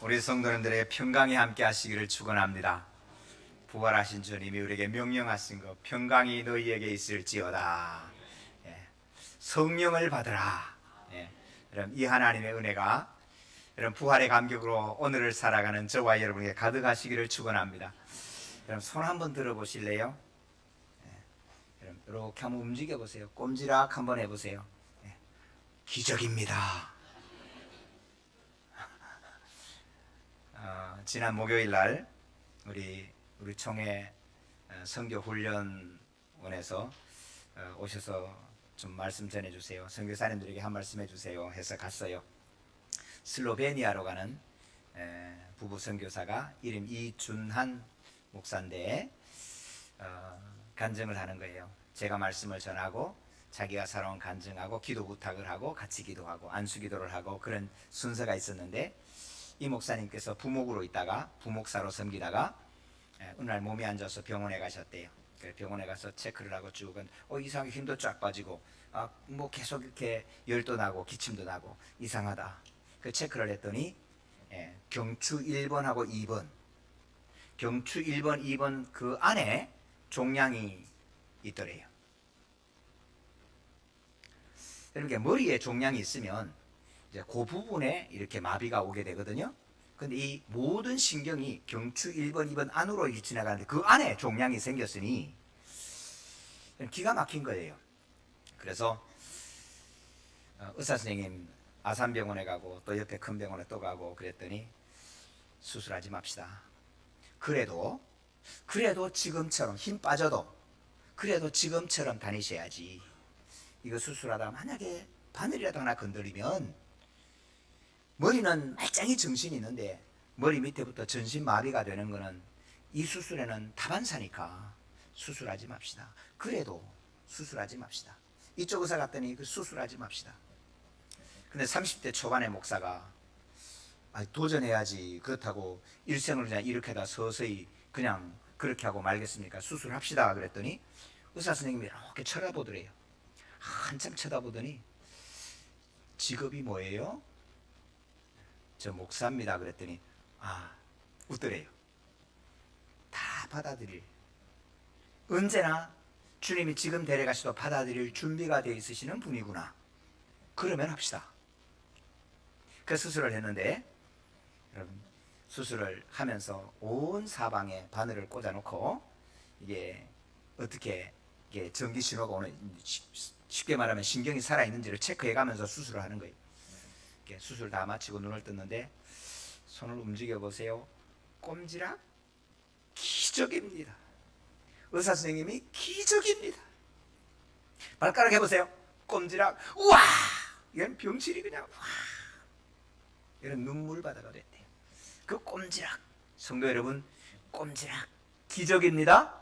우리 성도님들의 평강이 함께 하시기를 축원합니다. 부활하신 주님이 우리에게 명령하신 것, 평강이 너희에게 있을지어다. 성령을 받으라. 여러분, 이 하나님의 은혜가 여러분 부활의 감격으로 오늘을 살아가는 저와 여러분에게 가득하시기를 축원합니다. 여러분, 손 한번 들어보실래요? 여러분, 이렇게 한번 움직여 보세요. 꼼지락 한번 해보세요. 기적입니다. 지난 목요일 날 우리 총회 선교 훈련원에서 오셔서 좀 말씀 전해주세요. 선교사님들에게 한 말씀 해주세요 해서 갔어요. 슬로베니아로 가는 부부 선교사가 이름 이준한 목사인데 간증을 하는 거예요. 제가 말씀을 전하고 자기가 살아온 간증하고 기도 부탁을 하고 같이 기도하고 안수기도를 하고 그런 순서가 있었는데, 이 목사님께서 부목으로 있다가 부목사로 섬기다가 어느 날 몸이 안 좋아서 병원에 가셨대요. 병원에 가서 체크를 하고 쭉 이상하게 힘도 쫙 빠지고 뭐 계속 이렇게 열도 나고 기침도 나고 이상하다. 그 체크를 했더니 경추 1번하고 2번, 경추 1번, 2번 그 안에 종양이 있더래요. 그러니까 머리에 종양이 있으면 이제 그 부분에 이렇게 마비가 오게 되거든요. 근데 이 모든 신경이 경추 1번, 2번 안으로 지나가는데 그 안에 종양이 생겼으니 기가 막힌 거예요. 그래서 의사 선생님 아산병원에 가고 또 옆에 큰 병원에 또 가고 그랬더니 수술하지 맙시다. 그래도 지금처럼 힘 빠져도 그래도 지금처럼 다니셔야지. 이거 수술하다 만약에 바늘이라도 하나 건드리면 머리는 말짱히 정신이 있는데 머리 밑에부터 전신 마비가 되는 거는 이 수술에는 다반사니까 수술하지 맙시다. 그래도 수술하지 맙시다. 이쪽 의사 갔더니 그 수술하지 맙시다. 근데 30대 초반의 목사가 도전해야지, 그렇다고 일생을 그냥 이렇게다 서서히 그냥 그렇게 하고 말겠습니까? 수술합시다 그랬더니 의사 선생님이 이렇게 쳐다보더래요. 한참 쳐다보더니 직업이 뭐예요? 저 목사입니다 그랬더니 웃더래요. 다 받아들일, 언제나 주님이 지금 데려가셔도 받아들일 준비가 되어 있으시는 분이구나. 그러면 합시다. 그 수술을 했는데, 여러분, 수술을 하면서 온 사방에 바늘을 꽂아놓고 이게 어떻게 이게 전기 신호가 오는, 쉽게 말하면 신경이 살아있는지를 체크해가면서 수술을 하는 거예요. 수술 다 마치고 눈을 떴는데 손을 움직여 보세요. 꼼지락 기적입니다. 의사 선생님이 기적입니다. 발가락 해보세요. 꼼지락 우와. 이건 병실이 그냥 와. 이런 눈물바다가 됐대요. 그 꼼지락, 성도 여러분, 꼼지락 기적입니다.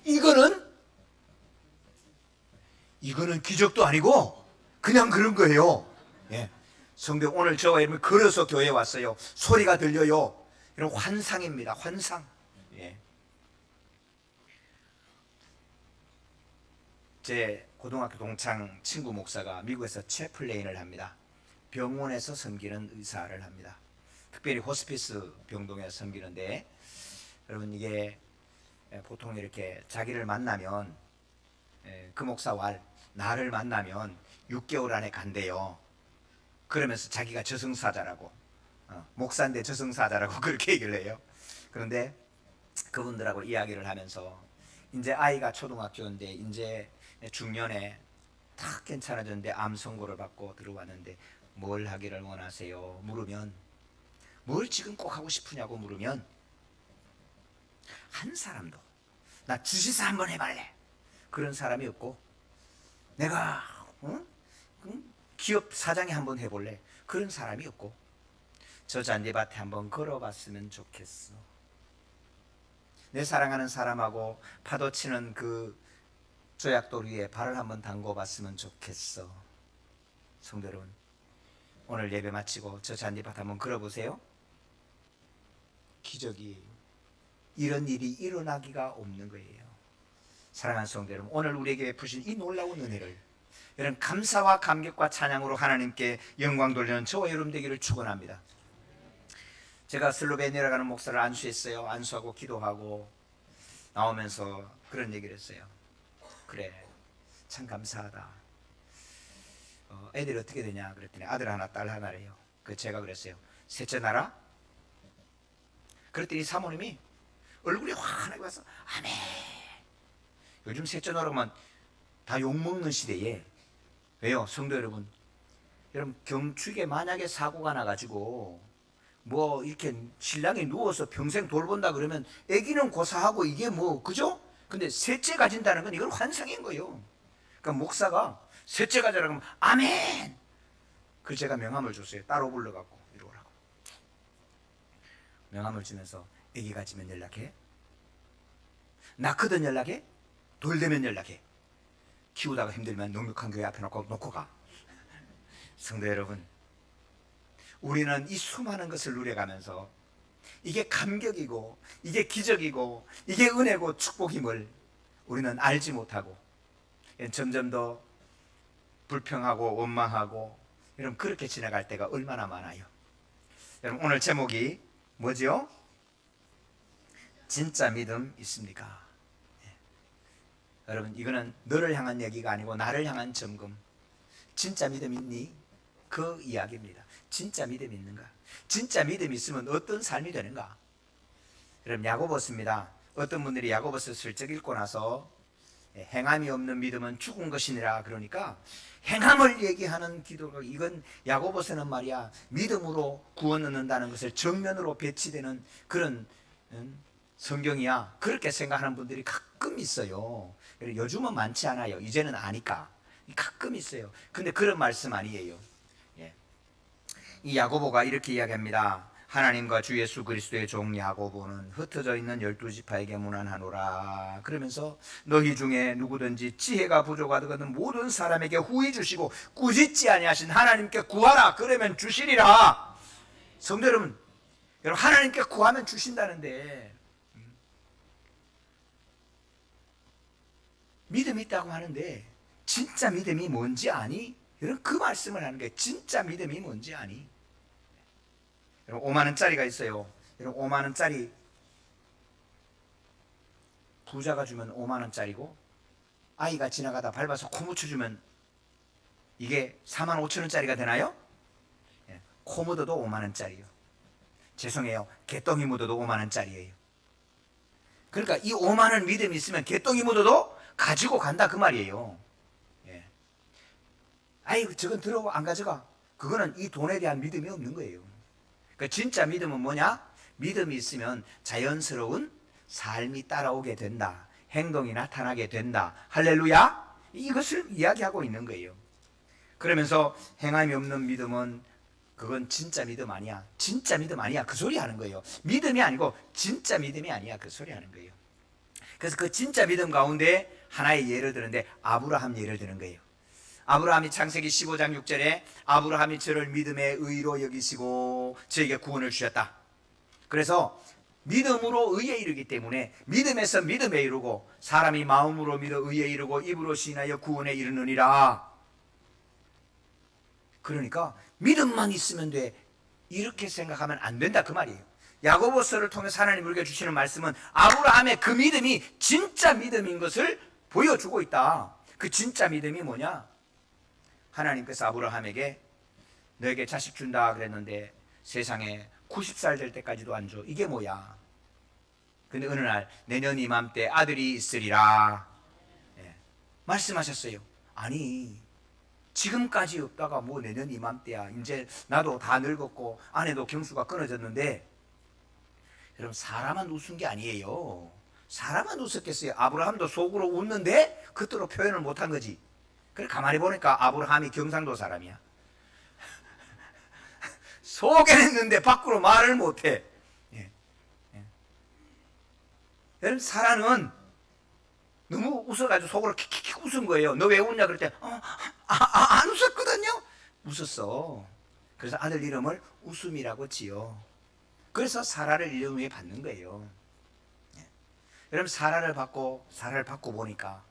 이거는 기적도 아니고 그냥 그런 거예요. 성도, 오늘 저와 여러분 걸어서 교회에 왔어요. 소리가 들려요. 이런 환상입니다. 환상. 제 고등학교 동창 친구 목사가 미국에서 채플레인을 합니다. 병원에서 섬기는 의사를 합니다. 특별히 호스피스 병동에서 섬기는데, 여러분 이게 보통 이렇게 자기를 만나면 그 목사와 나를 만나면 6개월 안에 간대요. 그러면서 자기가 저승사자라고, 목사인데 저승사자라고 그렇게 얘기를 해요. 그런데 그분들하고 이야기를 하면서 이제 아이가 초등학교인데 이제 중년에 다 괜찮아졌는데 암 선고를 받고 들어왔는데 뭘 하기를 원하세요? 물으면, 뭘 지금 꼭 하고 싶으냐고 물으면 한 사람도 나 주식사 한번 해볼래 그런 사람이 없고, 내가 기업 사장이 한번 해볼래 그런 사람이 없고, 저 잔디밭에 한번 걸어봤으면 좋겠어. 내 사랑하는 사람하고 파도 치는 그 조약돌 위에 발을 한번 담궈봤으면 좋겠어. 성도 여러분, 오늘 예배 마치고 저 잔디밭 한번 걸어보세요. 기적이에요. 이런 일이 일어나기가 없는 거예요. 사랑하는 성도 여러분, 오늘 우리에게 베푸신 이 놀라운 은혜를 이런 감사와 감격과 찬양으로 하나님께 영광 돌리는 저와 여러분 되기를 축원합니다. 제가 슬로베니아에 가는 목사를 안수했어요. 안수하고 기도하고 나오면서 그런 얘기를 했어요. 그래, 참 감사하다. 애들이 어떻게 되냐 그랬더니 아들 하나 딸 하나래요. 그 제가 그랬어요. 셋째 나라? 그랬더니 사모님이 얼굴이 환하게 와서 아멘. 요즘 셋째 나라면 다 욕먹는 시대에, 왜요? 성도 여러분, 여러분 경축에 만약에 사고가 나가지고 뭐 이렇게 신랑이 누워서 평생 돌본다 그러면 아기는 고사하고 이게 뭐 그죠? 근데 셋째 가진다는 건 이건 환상인 거예요. 그러니까 목사가 셋째 가자라고 하면 아멘. 그래서 제가 명함을 줬어요. 따로 불러갖고 이러라고. 명함을 주면서 아기 가지면 연락해. 낳거든 연락해. 돌 되면 연락해. 키우다가 힘들면 넉넉한 교회 앞에 놓고 가. 성도 여러분, 우리는 이 수많은 것을 누려가면서 이게 감격이고 이게 기적이고 이게 은혜고 축복임을 우리는 알지 못하고 점점 더 불평하고 원망하고 여러분 그렇게 지나갈 때가 얼마나 많아요. 여러분 오늘 제목이 뭐죠? 진짜 믿음 있습니까? 여러분 이거는 너를 향한 얘기가 아니고 나를 향한 점검. 진짜 믿음 있니? 그 이야기입니다. 진짜 믿음 있는가? 진짜 믿음 있으면 어떤 삶이 되는가? 여러분 야고보서입니다. 어떤 분들이 야고보서 슬쩍 읽고 나서 행함이 없는 믿음은 죽은 것이니라 그러니까 행함을 얘기하는 기도가, 이건 야고보서는 말이야 믿음으로 구원 얻는다는 것을 정면으로 배치되는 그런 성경이야, 그렇게 생각하는 분들이 가끔 있어요. 요즘은 많지 않아요. 이제는 아니까 가끔 있어요. 근데 그런 말씀 아니에요. 이 야고보가 이렇게 이야기합니다. 하나님과 주 예수 그리스도의 종 야고보는 흩어져 있는 12지파에게 문안하노라. 그러면서 너희 중에 누구든지 지혜가 부족하거든 모든 사람에게 후히 주시고 꾸짖지 아니하신 하나님께 구하라. 그러면 주시리라. 성도 여러분, 하나님께 구하면 주신다는데 믿음이 있다고 하는데 진짜 믿음이 뭔지 아니? 여러분 그 말씀을 하는 거예요. 진짜 믿음이 뭔지 아니? 여러분 5만 원짜리가 있어요. 여러분 5만 원짜리 부자가 주면 5만 원짜리고 아이가 지나가다 밟아서 코 묻혀주면 이게 4만 5천 원짜리가 되나요? 코 묻어도 5만 원짜리요. 죄송해요. 개똥이 묻어도 5만 원짜리예요. 그러니까 이 5만 원 믿음이 있으면 개똥이 묻어도 가지고 간다 그 말이에요. 아이 저건 들어오고 안 가져가. 그거는 이 돈에 대한 믿음이 없는 거예요. 그러니까 진짜 믿음은 뭐냐? 믿음이 있으면 자연스러운 삶이 따라오게 된다. 행동이 나타나게 된다. 할렐루야. 이것을 이야기하고 있는 거예요. 그러면서 행함이 없는 믿음은 그건 진짜 믿음 아니야. 진짜 믿음 아니야. 그 소리 하는 거예요. 믿음이 아니고 진짜 믿음이 아니야. 그 소리 하는 거예요. 그래서 그 진짜 믿음 가운데 하나의 예를 드는데 아브라함 예를 드는 거예요. 아브라함이 창세기 15장 6절에 아브라함이 저를 믿음의 의로 여기시고 저에게 구원을 주셨다. 그래서 믿음으로 의에 이르기 때문에 믿음에서 믿음에 이르고 사람이 마음으로 믿어 의에 이르고 입으로 시인하여 구원에 이르느니라. 그러니까 믿음만 있으면 돼. 이렇게 생각하면 안 된다 그 말이에요. 야고보서를 통해서 하나님 우리에게 주시는 말씀은 아브라함의 그 믿음이 진짜 믿음인 것을 보여주고 있다. 그 진짜 믿음이 뭐냐? 하나님께서 아브라함에게 너에게 자식 준다 그랬는데 세상에 90살 될 때까지도 안 줘. 이게 뭐야? 근데 어느 날 내년 이맘때 아들이 있으리라 말씀하셨어요. 아니 지금까지 없다가 뭐 내년 이맘때야. 이제 나도 다 늙었고 아내도 경수가 끊어졌는데, 여러분 사람만 웃은 게 아니에요. 사람만 웃었겠어요. 아브라함도 속으로 웃는데 그대로 표현을 못한 거지. 그래 가만히 보니까 아브라함이 경상도 사람이야. 속에는 있는데 밖으로 말을 못해. 여러분 사람은 너무 웃어가지고 속으로 킥킥킥 웃은 거예요. 너 왜 웃냐 그럴 때 안 웃었거든요. 웃었어. 그래서 아들 이름을 웃음이라고 지어. 그래서 사라를 이름 위에 받는 거예요. 여러분 사라를 받고 보니까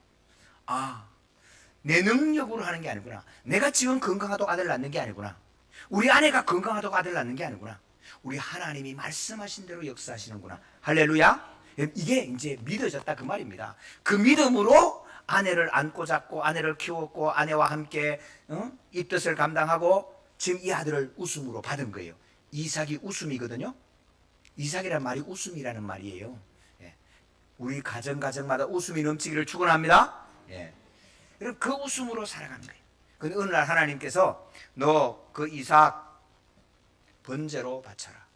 내 능력으로 하는 게 아니구나. 내가 지금 건강하다고 아들 낳는 게 아니구나. 우리 아내가 건강하다고 아들 낳는 게 아니구나. 우리 하나님이 말씀하신 대로 역사하시는구나. 할렐루야. 이게 이제 믿어졌다 그 말입니다. 그 믿음으로 아내를 안고 잡고 아내를 키웠고 아내와 함께 입덧을 감당하고 지금 이 아들을 웃음으로 받은 거예요. 이삭이 웃음이거든요. 이삭이란 말이 웃음이라는 말이에요. 예. 우리 가정마다 웃음이 넘치기를 축원합니다. 예. 그 웃음으로 살아가는 거예요. 근데 어느 날 하나님께서 너 그 이삭 번제로 바쳐라.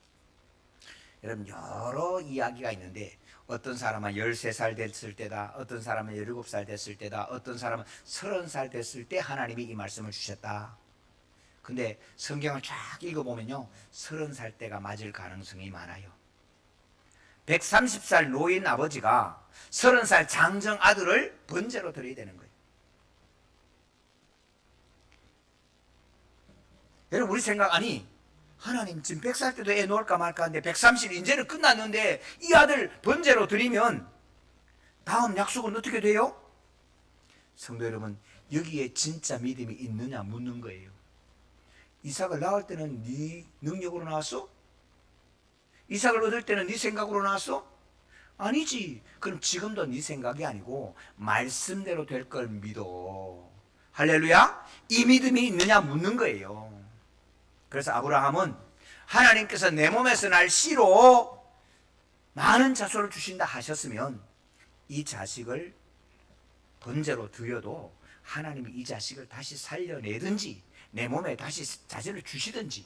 여러분 여러 이야기가 있는데 어떤 사람은 13살 됐을 때다. 어떤 사람은 17살 됐을 때다. 어떤 사람은 30살 됐을 때 하나님이 이 말씀을 주셨다. 근데 성경을 쫙 읽어보면요 30살 때가 맞을 가능성이 많아요. 130살 노인 아버지가 30살 장정 아들을 번제로 드려야 되는 거예요. 여러분 우리 생각 아니 하나님 지금 100살 때도 애 놓을까 말까 하는데 130 이제는 끝났는데 이 아들 번제로 드리면 다음 약속은 어떻게 돼요? 성도 여러분 여기에 진짜 믿음이 있느냐 묻는 거예요. 이삭을 낳을 때는 네 능력으로 낳았어? 이삭을 얻을 때는 네 생각으로 낳았어? 아니지. 그럼 지금도 네 생각이 아니고 말씀대로 될 걸 믿어. 할렐루야. 이 믿음이 있느냐 묻는 거예요. 그래서 아브라함은 하나님께서 내 몸에서 날 씨로 많은 자손을 주신다 하셨으면 이 자식을 번제로 드려도 하나님이 이 자식을 다시 살려내든지 내 몸에 다시 자손을 주시든지.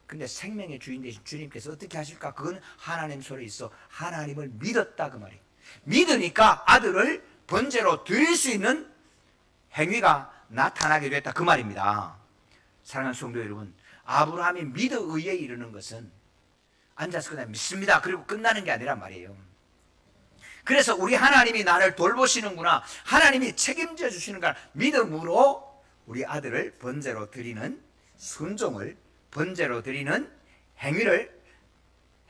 근데 생명의 주인 되신 주님께서 어떻게 하실까? 그건 하나님 손에 있어. 하나님을 믿었다 그 말이에요. 믿으니까 아들을 번제로 드릴 수 있는 행위가 나타나게 됐다 그 말입니다. 사랑하는 성도 여러분, 아브라함이 믿어 의에 이르는 것은 앉아서 그냥 믿습니다 그리고 끝나는 게 아니란 말이에요. 그래서 우리 하나님이 나를 돌보시는구나, 하나님이 책임져 주시는가 믿음으로 우리 아들을 번제로 드리는 순종을, 번제로 드리는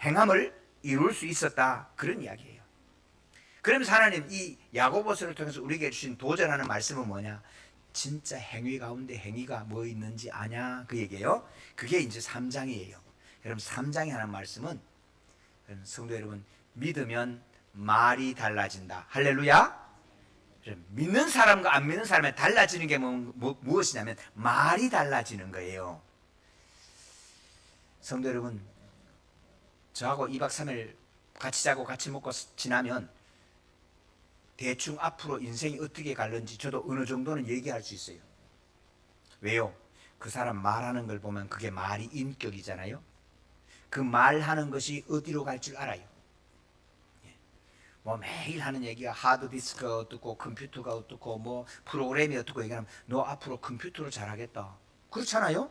행함을 이룰 수 있었다 그런 이야기예요. 그러면서 하나님 이 야고보서를 통해서 우리에게 주신 도전하는 말씀은 뭐냐? 진짜 행위 가운데 행위가 뭐 있는지 아냐 그 얘기예요. 그게 이제 3장이에요. 여러분 3장에 하는 말씀은 성도 여러분 믿으면 말이 달라진다. 할렐루야. 믿는 사람과 안 믿는 사람의 달라지는 게 무엇이냐면 말이 달라지는 거예요. 성도 여러분 저하고 2박 3일 같이 자고 같이 먹고 지나면 대충 앞으로 인생이 어떻게 갈는지 저도 어느 정도는 얘기할 수 있어요. 왜요? 그 사람 말하는 걸 보면 그게 말이 인격이잖아요. 그 말하는 것이 어디로 갈 줄 알아요. 뭐 매일 하는 얘기가 하드디스크가 어떻고 컴퓨터가 어떻고 뭐 프로그램이 어떻고 얘기하면 너 앞으로 컴퓨터를 잘하겠다. 그렇잖아요.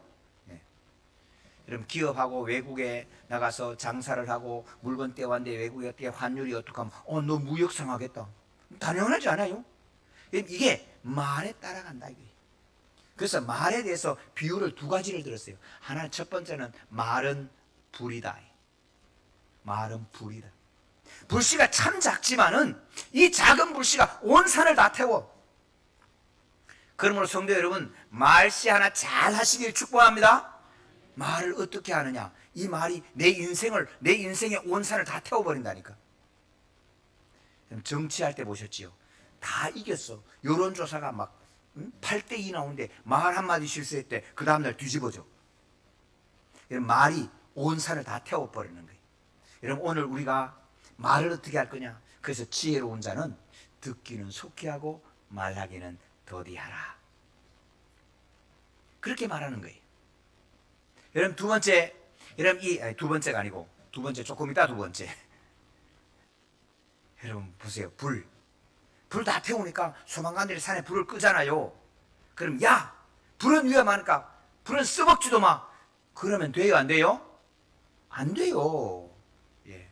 여러분 기업하고 외국에 나가서 장사를 하고 물건 떼왔는데 외국에 어떻게 환율이 어떻게 하면 너 무역상 하겠다. 당연하지 않아요? 이게 말에 따라간다 이거예요. 그래서 말에 대해서 비유를 2가지를 들었어요. 하나 첫 번째는 말은 불이다. 말은 불이다. 불씨가 참 작지만은 이 작은 불씨가 온 산을 다 태워. 그러므로 성도 여러분 말씨 하나 잘 하시길 축복합니다. 말을 어떻게 하느냐? 이 말이 내 인생의 온 산을 다 태워버린다니까. 정치할 때 보셨지요? 다 이겼어. 여론조사가 막 8대2 나오는데 말 한마디 실수했대. 그 다음날 뒤집어져. 이런 말이 온 산을 다 태워버리는 거예요. 여러분 오늘 우리가 말을 어떻게 할 거냐? 그래서 지혜로운 자는 듣기는 속히 하고 말하기는 더디하라. 그렇게 말하는 거예요. 여러분 두 번째, 여러분 두 번째가 아니고 두 번째 조금 이따 두 번째. 여러분 보세요. 불 다 태우니까 소방관들이 산에 불을 끄잖아요. 그럼 야 불은 위험하니까 불은 써먹지도 마. 그러면 돼요 안 돼요? 안 돼요. 예.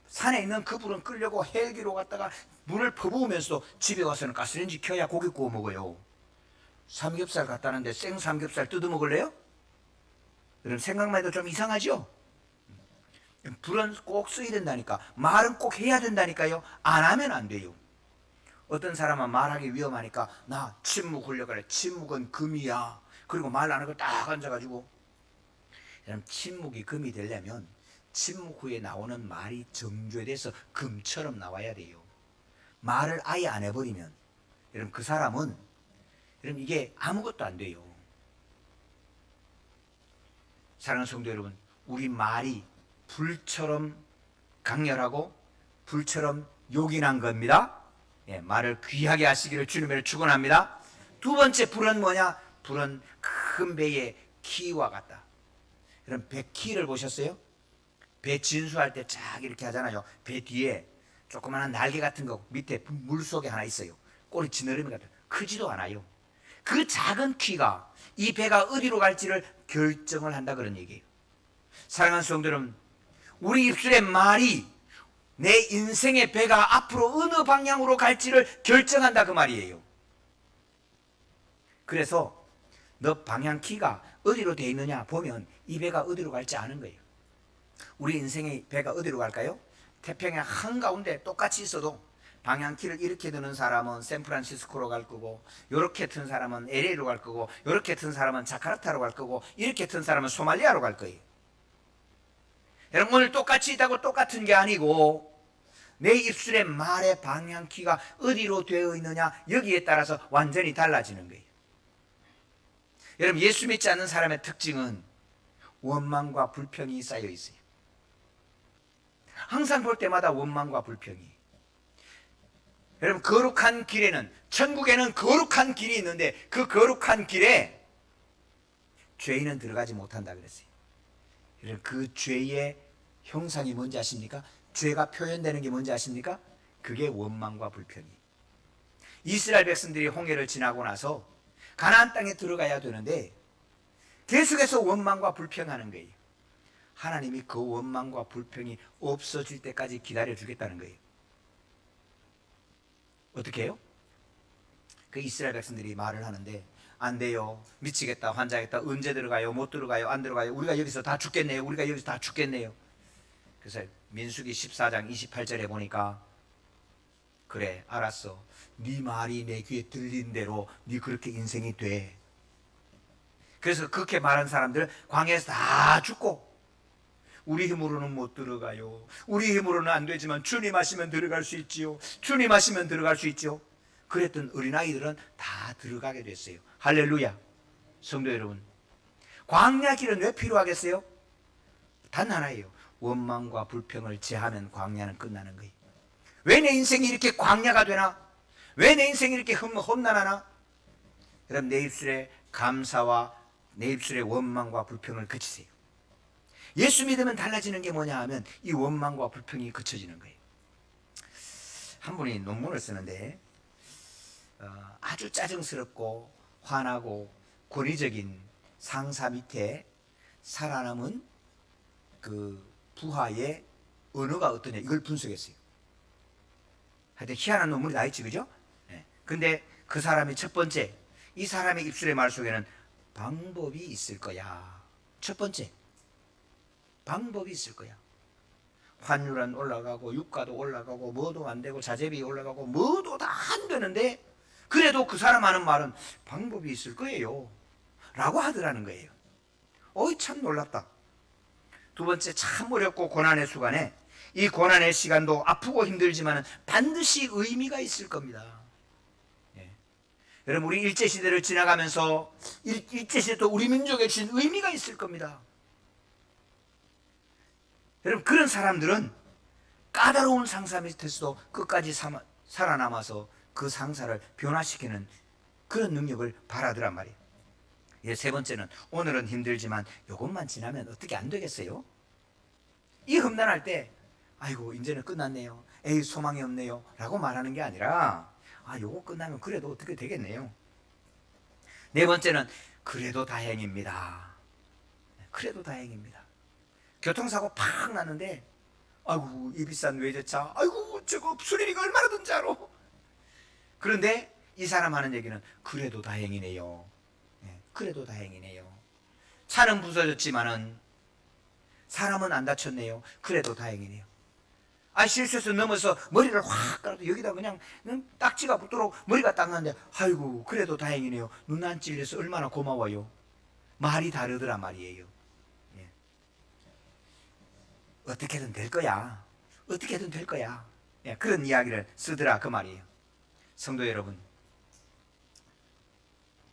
산에 있는 그 불은 끄려고 헬기로 갔다가 물을 퍼부으면서 집에 와서는 가스레인지 켜야 고기 구워 먹어요. 삼겹살 갖다는데 생 삼겹살 뜯어 먹을래요? 여러분 생각만 해도 좀 이상하죠? 불은 꼭 써야 된다니까. 말은 꼭 해야 된다니까요. 안 하면 안 돼요. 어떤 사람은 말하기 위험하니까 나 침묵하려고 그래. 침묵은 금이야. 그리고 말 안 하고 딱 앉아가지고 여러분, 침묵이 금이 되려면 침묵 후에 나오는 말이 정죄돼서 금처럼 나와야 돼요. 말을 아예 안 해버리면 여러분, 그 사람은 여러분, 이게 아무것도 안 돼요. 사랑하는 성도 여러분, 우리 말이 불처럼 강렬하고 불처럼 요긴한 겁니다. 예, 말을 귀하게 하시기를 주님을 축원합니다. 두 번째 불은 뭐냐? 불은 큰 배의 키와 같다. 여러분, 배 키를 보셨어요? 배 진수할 때 쫙 이렇게 하잖아요. 배 뒤에 조그마한 날개 같은 거 밑에 물속에 하나 있어요. 꼬리 지느러미 같은, 크지도 않아요. 그 작은 키가 이 배가 어디로 갈지를 결정을 한다, 그런 얘기예요. 사랑하는 성도 여러분, 우리 입술의 말이 내 인생의 배가 앞으로 어느 방향으로 갈지를 결정한다, 그 말이에요. 그래서 너 방향키가 어디로 돼 있느냐 보면 이 배가 어디로 갈지 아는 거예요. 우리 인생의 배가 어디로 갈까요? 태평양 한가운데 똑같이 있어도 방향키를 이렇게 드는 사람은 샌프란시스코로 갈 거고, 이렇게 튼 사람은 LA로 갈 거고, 이렇게 튼 사람은 자카르타로 갈 거고, 이렇게 튼 사람은 소말리아로 갈 거예요. 여러분, 오늘 똑같이 있다고 똑같은 게 아니고 내 입술의 말의 방향키가 어디로 되어 있느냐, 여기에 따라서 완전히 달라지는 거예요. 여러분, 예수 믿지 않는 사람의 특징은 원망과 불평이 쌓여 있어요. 항상 볼 때마다 원망과 불평이. 여러분, 거룩한 길에는, 천국에는 거룩한 길이 있는데 그 거룩한 길에 죄인은 들어가지 못한다 그랬어요. 여러분, 그 죄의 형상이 뭔지 아십니까? 죄가 표현되는 게 뭔지 아십니까? 그게 원망과 불평이. 이스라엘 백성들이 홍해를 지나고 나서 가나안 땅에 들어가야 되는데 계속해서 원망과 불평하는 거예요. 하나님이 그 원망과 불평이 없어질 때까지 기다려 주겠다는 거예요. 어떻게 해요? 그 이스라엘 백성들이 말을 하는데, 안 돼요, 미치겠다, 환장했다, 언제 들어가요, 못 들어가요, 안 들어가요, 우리가 여기서 다 죽겠네요, 우리가 여기서 다 죽겠네요. 그래서 민수기 14장 28절에 보니까, 그래, 알았어, 네 말이 내 귀에 들린 대로 네 그렇게 인생이 돼. 그래서 그렇게 말한 사람들 광야에서 다 죽고, 우리 힘으로는 못 들어가요, 우리 힘으로는 안 되지만 주님 하시면 들어갈 수 있지요, 주님 하시면 들어갈 수 있지요. 그랬던 어린아이들은 다 들어가게 됐어요. 할렐루야. 성도 여러분, 광야 길은 왜 필요하겠어요? 단 하나예요. 원망과 불평을 제하면 광야는 끝나는 거예요. 왜 내 인생이 이렇게 광야가 되나? 왜 내 인생이 이렇게 험난하나? 여러분, 내 입술에 감사와 내 입술에 원망과 불평을 그치세요. 예수 믿으면 달라지는 게 뭐냐 하면 이 원망과 불평이 그쳐지는 거예요. 한 분이 논문을 쓰는데 아주 짜증스럽고 화나고 권위적인 상사 밑에 살아남은 그 부하의 언어가 어떠냐, 이걸 분석했어요. 하여튼 희한한 논문이 다 있지, 그죠? 네. 근데 그 사람이 첫 번째, 이 사람의 입술의 말 속에는 방법이 있을 거야. 첫 번째, 방법이 있을 거야. 환율은 올라가고 유가도 올라가고 뭐도 안 되고 자재비 올라가고 뭐도 다 안 되는데 그래도 그 사람 하는 말은 방법이 있을 거예요 라고 하더라는 거예요. 어이, 참 놀랍다. 두 번째, 참 어렵고 고난의 수간에, 이 고난의 시간도 아프고 힘들지만 반드시 의미가 있을 겁니다. 예. 여러분, 우리 일제시대를 지나가면서 일제시대도 우리 민족에 주신 의미가 있을 겁니다. 여러분, 그런 사람들은 까다로운 상사 밑에서도 끝까지 살아남아서 그 상사를 변화시키는 그런 능력을 발하더란 말이에요. 예, 세 번째는, 오늘은 힘들지만 이것만 지나면 어떻게 안 되겠어요? 이 험난할 때 아이고 이제는 끝났네요, 에이 소망이 없네요 라고 말하는 게 아니라, 아, 요거 끝나면 그래도 어떻게 되겠네요. 네 번째는, 그래도 다행입니다. 그래도 다행입니다. 교통사고 팍 났는데, 아이고 이 비싼 외제차, 아이고 저거 수리비가 얼마나 든지 알아. 그런데 이 사람 하는 얘기는 그래도 다행이네요. 그래도 다행이네요. 차는 부서졌지만은 사람은 안 다쳤네요. 그래도 다행이네요. 아, 실수해서 넘어서 머리를 확 깔아도 여기다 그냥 딱지가 붙도록 머리가 딱 났는데, 아이고 그래도 다행이네요. 눈 안 찔려서 얼마나 고마워요. 말이 다르더란 말이에요. 예. 어떻게든 될 거야. 어떻게든 될 거야. 예, 그런 이야기를 쓰더라 그 말이에요. 성도 여러분,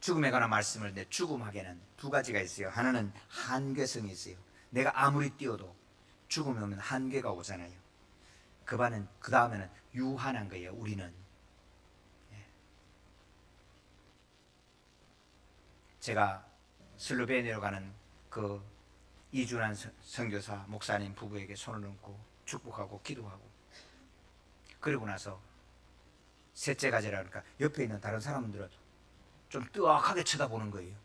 죽음에 관한 말씀을 내 죽음하게는 두 가지가 있어요. 하나는 한계성이 있어요. 내가 아무리 뛰어도 죽음에 오면 한계가 오잖아요. 그 다음에는 유한한 거예요. 우리는. 제가 슬로베니아로 가는 그 이준환 선교사 목사님 부부에게 손을 얹고 축복하고 기도하고, 그리고 나서 셋째 가지라 그러니까 옆에 있는 다른 사람들은 좀 뜨악하게 쳐다보는 거예요.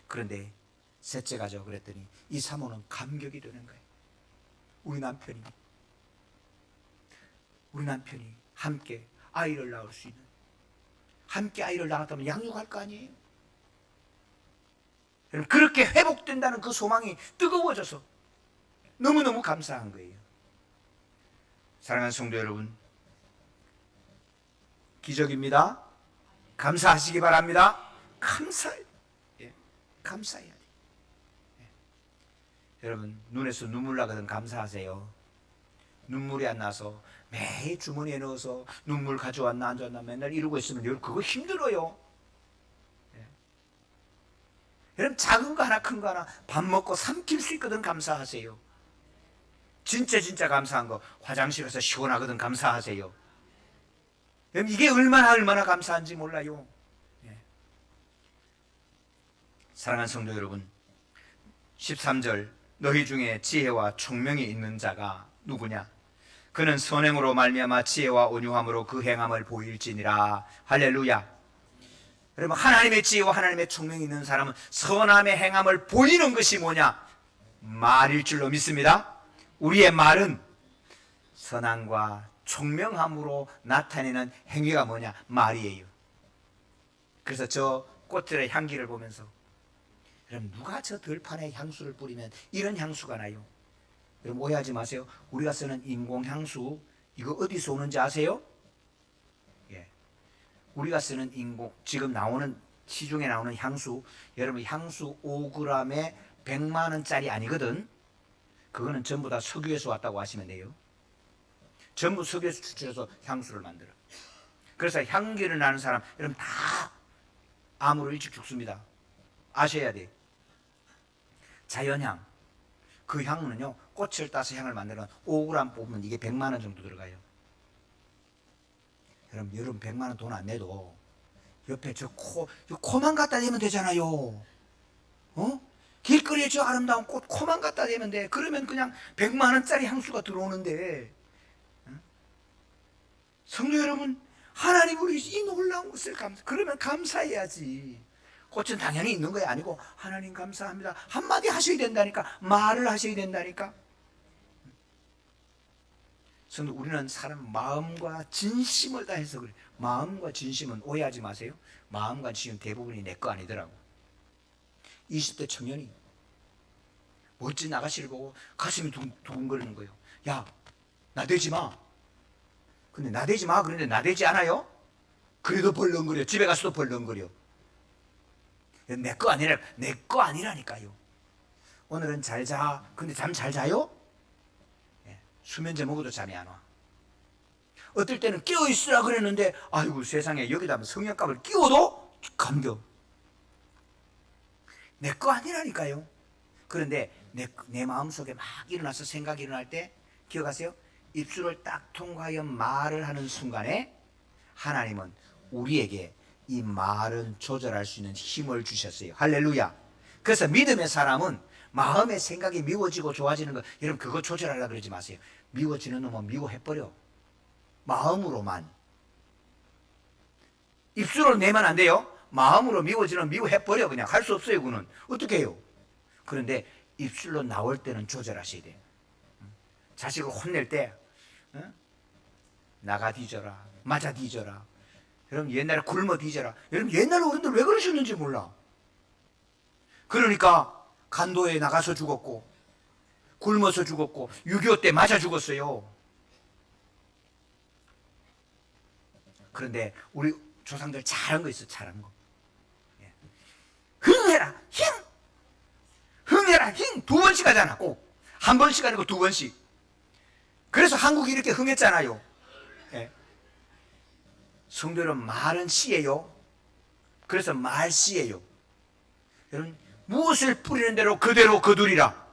그런데 셋째 가죠 그랬더니 이 사모는 감격이 되는 거예요. 우리 남편이 함께 아이를 낳을 수 있는, 함께 아이를 낳았다면 양육할 거 아니에요. 그렇게 회복된다는 그 소망이 뜨거워져서 너무너무 감사한 거예요. 사랑하는 성도 여러분, 기적입니다. 감사하시기 바랍니다. 감사해야 돼. 여러분, 눈에서 눈물 나거든 감사하세요. 눈물이 안 나서 매일 주머니에 넣어서 눈물 가져왔나 안 가져왔나 맨날 이러고 있으면 여러분 그거 힘들어요. 여러분 작은 거 하나 큰 거 하나 밥 먹고 삼킬 수 있거든 감사하세요. 진짜 감사한 거 화장실에서 시원하거든 감사하세요. 여러분 이게 얼마나 감사한지 몰라요. 사랑하는 성도 여러분, 13절 너희 중에 지혜와 총명이 있는 자가 누구냐? 그는 선행으로 말미암아 지혜와 온유함으로 그 행함을 보일지니라. 할렐루야. 여러분 하나님의 지혜와 하나님의 총명이 있는 사람은 선함의 행함을 보이는 것이 뭐냐? 말일 줄로 믿습니다. 우리의 말은 선함과 총명함으로 나타내는 행위가 뭐냐? 말이에요. 그래서 저 꽃들의 향기를 보면서 여러분 누가 저 들판에 향수를 뿌리면 이런 향수가 나요? 여러분 오해하지 마세요. 우리가 쓰는 인공향수 이거 어디서 오는지 아세요? 우리가 쓰는 지금 나오는 시중에 나오는 향수, 여러분 향수 5g에 100만 원짜리 아니거든. 그거는 전부 다 석유에서 왔다고 하시면 돼요. 전부 석유에서 추출해서 향수를 만들어. 그래서 향기를 나는 사람 여러분 다 암으로 일찍 죽습니다. 아셔야 돼. 자연향, 그 향은요 꽃을 따서 향을 만들면 5g 뽑으면 이게 100만 원 정도 들어가요. 여러분 100만 원 돈 안 내도 옆에 저 코만 갖다 대면 되잖아요. 길거리에 저 아름다운 꽃 코만 갖다 대면 돼. 그러면 그냥 100만 원짜리 향수가 들어오는데, 성도 여러분, 하나님 우리 이 놀라운 것을 그러면 감사해야지. 꽃은 당연히 있는 거 아니고 하나님 감사합니다 한마디 하셔야 된다니까. 말을 하셔야 된다니까. 성도 우리는 사람 마음과 진심을 다해서 그래. 마음과 진심은 오해하지 마세요. 마음과 진심은 대부분이 내 거 아니더라고. 20대 청년이 멋진 아가씨를 보고 가슴이 두근거리는 거예요. 야, 나대지 마. 근데 나대지 마 그런데 나대지 않아요? 그래도 벌렁거려. 집에 가서도 벌렁거려. 내 거 아니라니까요. 오늘은 잘 자. 근데 잠 잘 자요? 수면제 먹어도 잠이 안 와. 어떨 때는 깨어있으라 그랬는데 아이고 세상에 여기다 성냥갑을 끼워도 감겨. 내 거 아니라니까요. 그런데 내 마음속에 막 일어나서 생각이 일어날 때 기억하세요? 입술을 딱 통과하여 말을 하는 순간에 하나님은 우리에게 이 말은 조절할 수 있는 힘을 주셨어요. 할렐루야. 그래서 믿음의 사람은 마음의 생각이 미워지고 좋아지는 거 여러분 그거 조절하려고 그러지 마세요. 미워지는 놈은 미워해버려. 마음으로만. 입술로 내면 안 돼요. 마음으로 미워지는 미워해버려. 그냥 할 수 없어요. 그는 어떻게 해요? 그런데 입술로 나올 때는 조절하셔야 돼요. 자식을 혼낼 때 나가 뒤져라, 맞아 뒤져라. 여러분 옛날에 굶어 뒤져라. 여러분 옛날 어른들 왜 그러셨는지 몰라. 그러니까 간도에 나가서 죽었고 굶어서 죽었고 6.25 때 맞아 죽었어요. 그런데 우리 조상들 잘한 거 있어. 잘한 거. 흥해라 힘. 흥해라 힘 2번씩 하잖아. 꼭 한 번씩 아니고 두 번씩. 그래서 한국이 이렇게 흥했잖아요. 예. 성도 여러분, 말은 씨예요. 그래서 말씨예요. 여러분, 무엇을 뿌리는 대로 그대로 거두리라.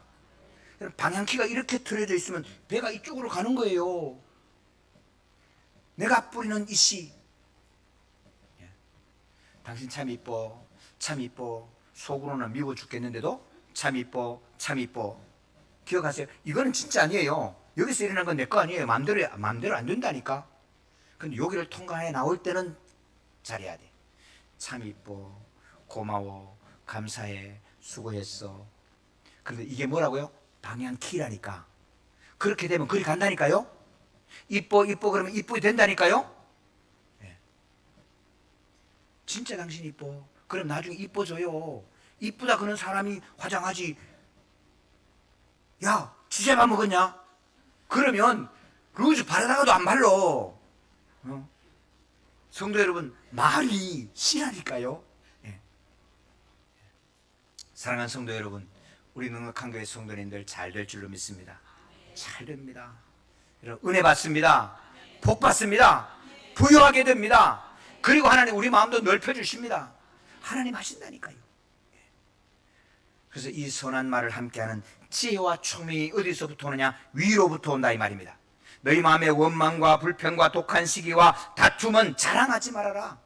여러분, 방향키가 이렇게 틀어져 있으면 배가 이쪽으로 가는 거예요. 내가 뿌리는 이 씨. 예. 당신 참 이뻐, 참 이뻐. 속으로는 미워 죽겠는데도 참 이뻐, 참 이뻐. 기억하세요. 이거는 진짜 아니에요. 여기서 일어난 건 내 거 아니에요. 마음대로 안 된다니까. 근데 여기를 통과해 나올 때는 잘해야 돼. 참 이뻐, 고마워, 감사해, 수고했어. 그런데 이게 뭐라고요? 방향키라니까. 그렇게 되면 그리 간다니까요. 이뻐 이뻐 그러면 이쁘게 된다니까요. 네. 진짜 당신 이뻐. 그럼 나중에 이뻐져요. 이쁘다 그런 사람이 화장하지. 야, 주제만 먹었냐? 그러면 루즈 바르다가도 안 발라. 성도 여러분, 말이 씨라니까요. 예. 사랑하는 성도 여러분, 우리 능력한 교회 성도님들 잘 될 줄로 믿습니다. 잘 됩니다. 여러분, 은혜 받습니다. 복 받습니다. 부유하게 됩니다. 그리고 하나님 우리 마음도 넓혀주십니다. 하나님 하신다니까요. 그래서 이 선한 말을 함께하는 지혜와 총명이 어디서부터 오느냐? 위로부터 온다 이 말입니다. 너희 마음의 원망과 불평과 독한 시기와 다툼은 자랑하지 말아라.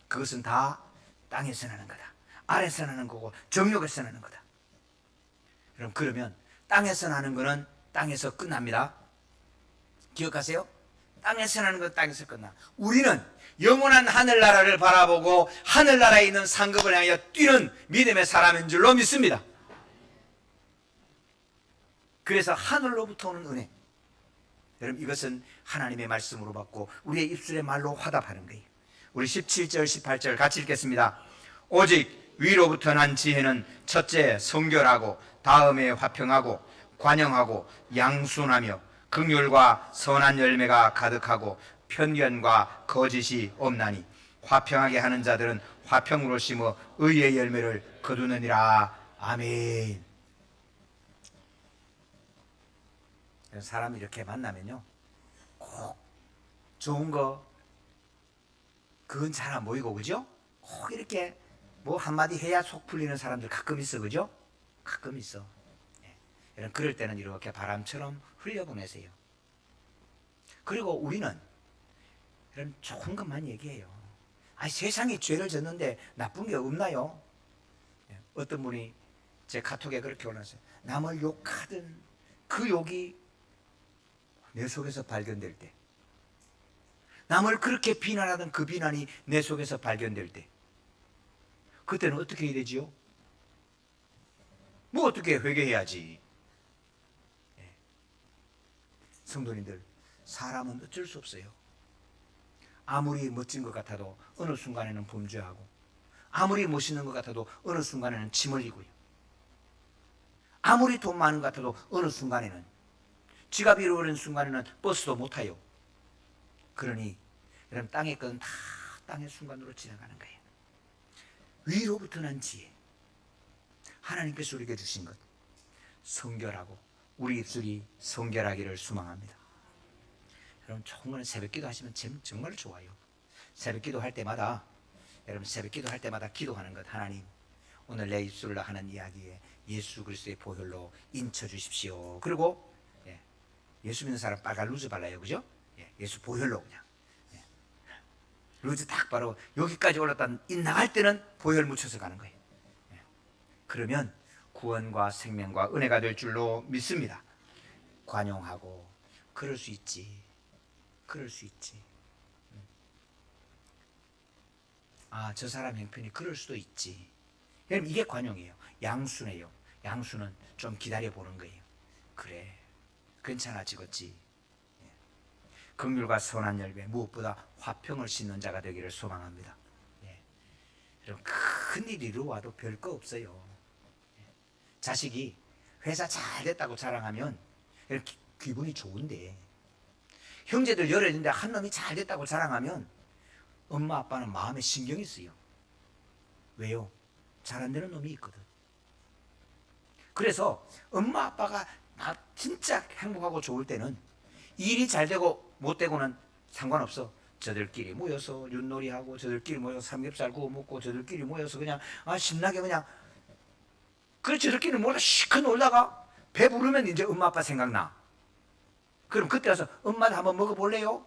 그것은 다 땅에서 나는 거다. 아래서 나는 거고 정욕에서 나는 거다. 여러분, 그러면 땅에서 나는 거는 땅에서 끝납니다. 기억하세요? 땅에서 나는 건 땅에서 끝나. 우리는 영원한 하늘나라를 바라보고 하늘나라에 있는 상급을 향하여 뛰는 믿음의 사람인 줄로 믿습니다. 그래서 하늘로부터 오는 은혜. 여러분, 이것은 하나님의 말씀으로 받고 우리의 입술의 말로 화답하는 거예요. 우리 17절 18절 같이 읽겠습니다. 오직 위로부터 난 지혜는 첫째 성결하고 다음에 화평하고 관영하고 양순하며 긍휼과 선한 열매가 가득하고 편견과 거짓이 없나니 화평하게 하는 자들은 화평으로 심어 의의 열매를 거두느니라. 아멘. 사람이 이렇게 만나면요, 꼭 좋은 거 그건 잘 안 보이고, 그죠? 꼭 이렇게 뭐 한마디 해야 속 풀리는 사람들 가끔 있어, 그죠? 가끔 있어. 예. 그럴 때는 이렇게 바람처럼 흘려보내세요. 그리고 우리는 이런 좋은 것만 얘기해요. 아니, 세상에 죄를 졌는데 나쁜 게 없나요? 예. 어떤 분이 제 카톡에 그렇게 올렸어요. 남을 욕하든 그 욕이 내 속에서 발견될 때, 남을 그렇게 비난하던 그 비난이 내 속에서 발견될 때, 그때는 어떻게 해야 되지요? 뭐 어떻게 회개해야지. 네. 성도님들, 사람은 어쩔 수 없어요. 아무리 멋진 것 같아도 어느 순간에는 범죄하고, 아무리 멋있는 것 같아도 어느 순간에는 침 흘리고요. 아무리 돈 많은 것 같아도 어느 순간에는, 지갑이 잃어버리는 순간에는 버스도 못 타요. 그러니 여러분, 땅의 것은 다 땅의 순간으로 지나가는 거예요. 위로부터 난 지혜, 하나님께서 우리에게 주신 것, 성결하고 우리 입술이 성결하기를 소망합니다. 여러분, 좋은 거는 새벽기도 하시면 정말 좋아요. 새벽기도 할 때마다, 여러분, 새벽기도 할 때마다 기도하는 것, 하나님 오늘 내 입술로 하는 이야기에 예수 그리스도의 보혈로 인쳐 주십시오. 그리고 예수 믿는 사람 빨간 루즈 발라요, 그죠? 예수 보혈로 그냥. 루즈 딱 바르고 여기까지 올랐다 나갈 때는 보혈 묻혀서 가는 거예요. 그러면 구원과 생명과 은혜가 될 줄로 믿습니다. 관용하고 그럴 수 있지. 그럴 수 있지. 아, 저 사람 형편이 그럴 수도 있지. 여러분, 이게 관용이에요. 양수네요. 양수는 좀 기다려보는 거예요. 그래, 괜찮아지겠지. 긍휼과 선한 열매, 무엇보다 화평을 싣는 자가 되기를 소망합니다. 여러분, 큰일이 이루어와도 별거 없어요. 자식이 회사 잘 됐다고 자랑하면 기분이 좋은데, 형제들 여러 있는데 한 놈이 잘 됐다고 자랑하면 엄마 아빠는 마음에 신경이 쓰여. 왜요? 잘 안 되는 놈이 있거든. 그래서 엄마 아빠가 나 진짜 행복하고 좋을 때는 일이 잘 되고 못 되고는 상관없어. 저들끼리 모여서 윷놀이하고 저들끼리 모여서 삼겹살 구워 먹고 저들끼리 모여서 그냥 신나게 그냥 그래 저들끼리 모여서 시컷 놀다가 배부르면 이제 엄마 아빠 생각나. 그럼 그때 와서 엄마도 한번 먹어볼래요?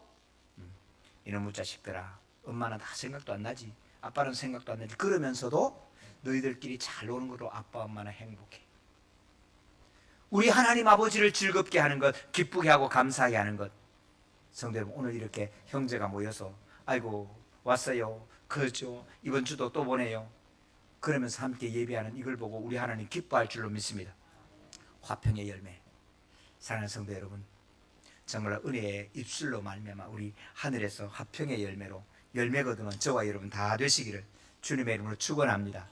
이놈의 자식들아, 엄마는 다 생각도 안 나지, 아빠는 생각도 안 나지. 그러면서도 너희들끼리 잘 노는 것도 아빠 엄마는 행복해. 우리 하나님 아버지를 즐겁게 하는 것, 기쁘게 하고 감사하게 하는 것. 성도 여러분, 오늘 이렇게 형제가 모여서 아이고 왔어요, 그렇죠, 이번 주도 또 보내요, 그러면서 함께 예배하는 이걸 보고 우리 하나님 기뻐할 줄로 믿습니다. 화평의 열매. 사랑하는 성도 여러분, 정말 은혜의 입술로 말미암아 우리 하늘에서 화평의 열매로 열매 거두는 저와 여러분 다 되시기를 주님의 이름으로 축원합니다.